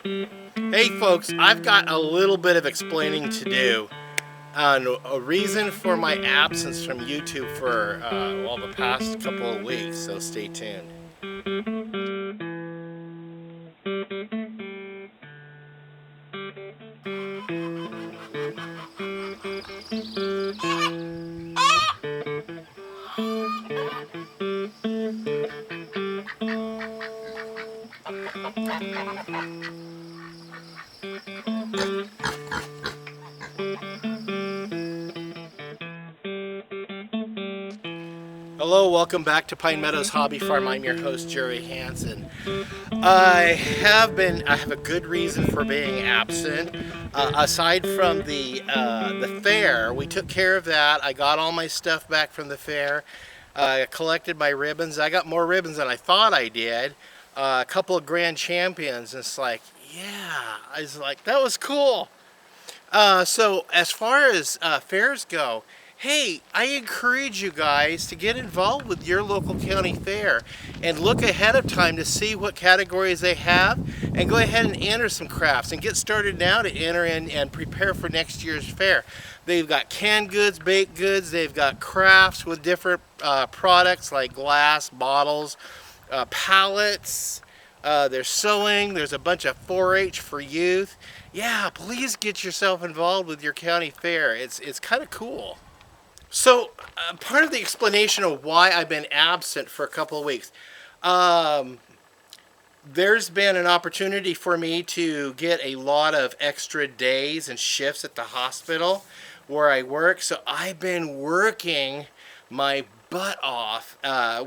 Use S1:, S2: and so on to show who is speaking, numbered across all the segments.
S1: Hey folks, I've got a little bit of explaining to do on a reason for my absence from YouTube for, well, the past couple of weeks, so stay tuned. Hello, welcome back to Pine Meadows Hobby Farm. I'm your host, Jerry Hansen. I have a good reason for being absent. Aside from the fair, we took care of that. I got all my stuff back from the fair. I collected my ribbons. I got more ribbons than I thought I did. A couple of grand champions. And it's like, yeah, I was like, that was cool. So as far as fairs go, hey, I encourage you guys to get involved with your local county fair and look ahead of time to see what categories they have and go ahead and enter some crafts and get started now to enter in and prepare for next year's fair. They've got canned goods, baked goods, they've got crafts with different products like glass, bottles, pallets. There's sewing, there's a bunch of 4-H for youth. Yeah, please get yourself involved with your county fair. It's kind of cool. So, part of the explanation of why I've been absent for a couple of weeks, there's been an opportunity for me to get a lot of extra days and shifts at the hospital where I work. So I've been working my butt off,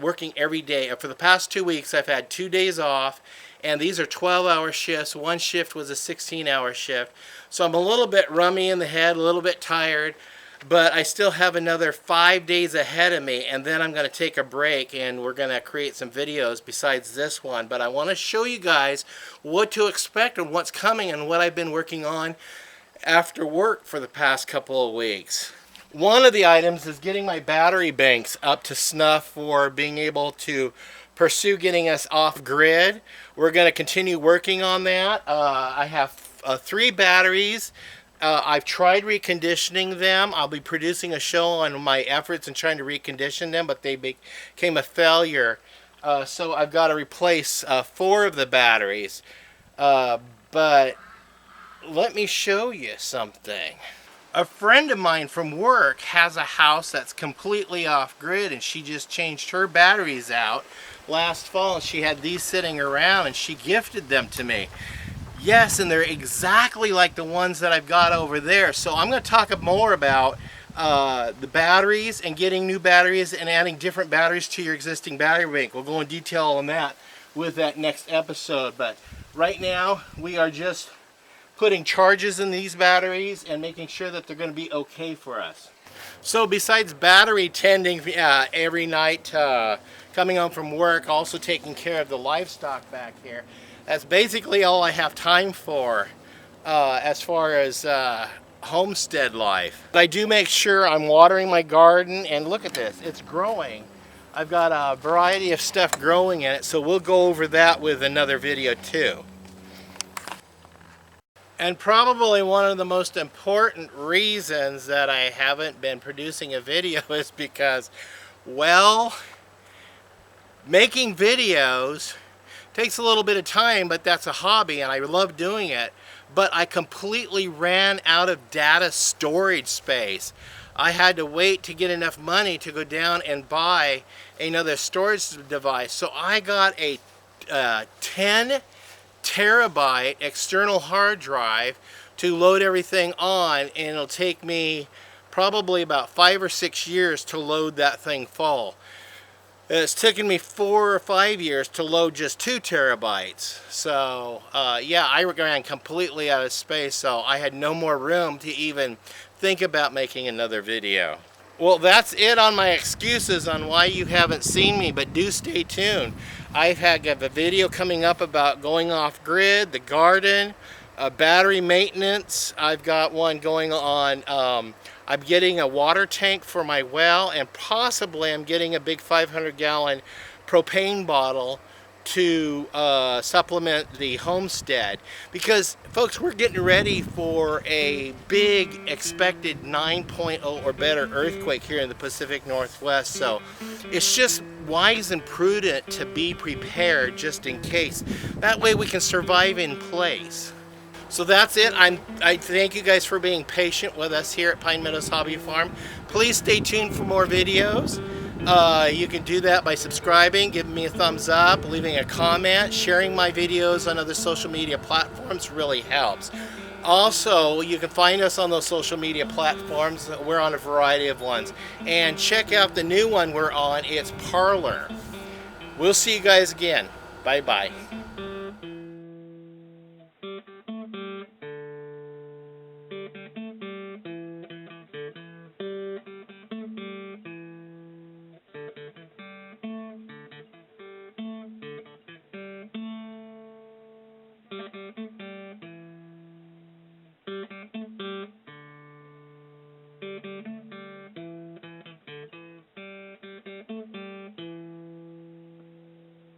S1: working every day. For the past 2 weeks, I've had 2 days off, and these are 12-hour shifts. One shift was a 16-hour shift. So I'm a little bit rummy in the head, a little bit tired. But I still have another 5 days ahead of me, and then I'm going to take a break and we're going to create some videos besides this one. But I want to show you guys what to expect and what's coming and what I've been working on after work for the past couple of weeks. One of the items is getting my battery banks up to snuff for being able to pursue getting us off grid. We're going to continue working on that. I have 3 batteries. I've tried reconditioning them. I'll be producing a show on my efforts in trying to recondition them, but they became a failure. So I've got to replace 4 of the batteries. But let me show you something. A friend of mine from work has a house that's completely off grid, and she just changed her batteries out last fall. She had these sitting around and she gifted them to me. Yes, and they're exactly like the ones that I've got over there. So I'm going to talk more about the batteries and getting new batteries and adding different batteries to your existing battery bank. We'll go in detail on that with that next episode. But right now, we are just putting charges in these batteries and making sure that they're going to be okay for us. So besides battery tending every night, coming home from work, also taking care of the livestock back here, that's basically all I have time for as far as homestead life. But I do make sure I'm watering my garden, and look at this, it's growing. I've got a variety of stuff growing in it, so we'll go over that with another video too. And probably one of the most important reasons that I haven't been producing a video is because, well, making videos takes a little bit of time, but that's a hobby and I love doing it. But I completely ran out of data storage space. I had to wait to get enough money to go down and buy another storage device. So I got a 10 terabyte external hard drive to load everything on, and it'll take me probably about 5 or 6 years to load that thing full. It's taken me 4 or 5 years to load just 2 terabytes. So yeah, I ran completely out of space, so I had no more room to even think about making another video. Well, that's it on my excuses on why you haven't seen me, but do stay tuned. I've got a video coming up about going off grid, the garden, battery maintenance. I've got one going on, I'm getting a water tank for my well, and possibly I'm getting a big 500-gallon propane bottle to supplement the homestead, because folks, we're getting ready for a big expected 9.0 or better earthquake here in the Pacific Northwest. So it's just wise and prudent to be prepared just in case. That way we can survive in place. So that's it. I thank you guys for being patient with us here at Pine Meadows Hobby Farm. Please stay tuned for more videos. You can do that by subscribing, giving me a thumbs up, leaving a comment. Sharing my videos on other social media platforms really helps. Also, you can find us on those social media platforms. We're on a variety of ones. And check out the new one we're on. It's Parlor. We'll see you guys again. Bye-bye.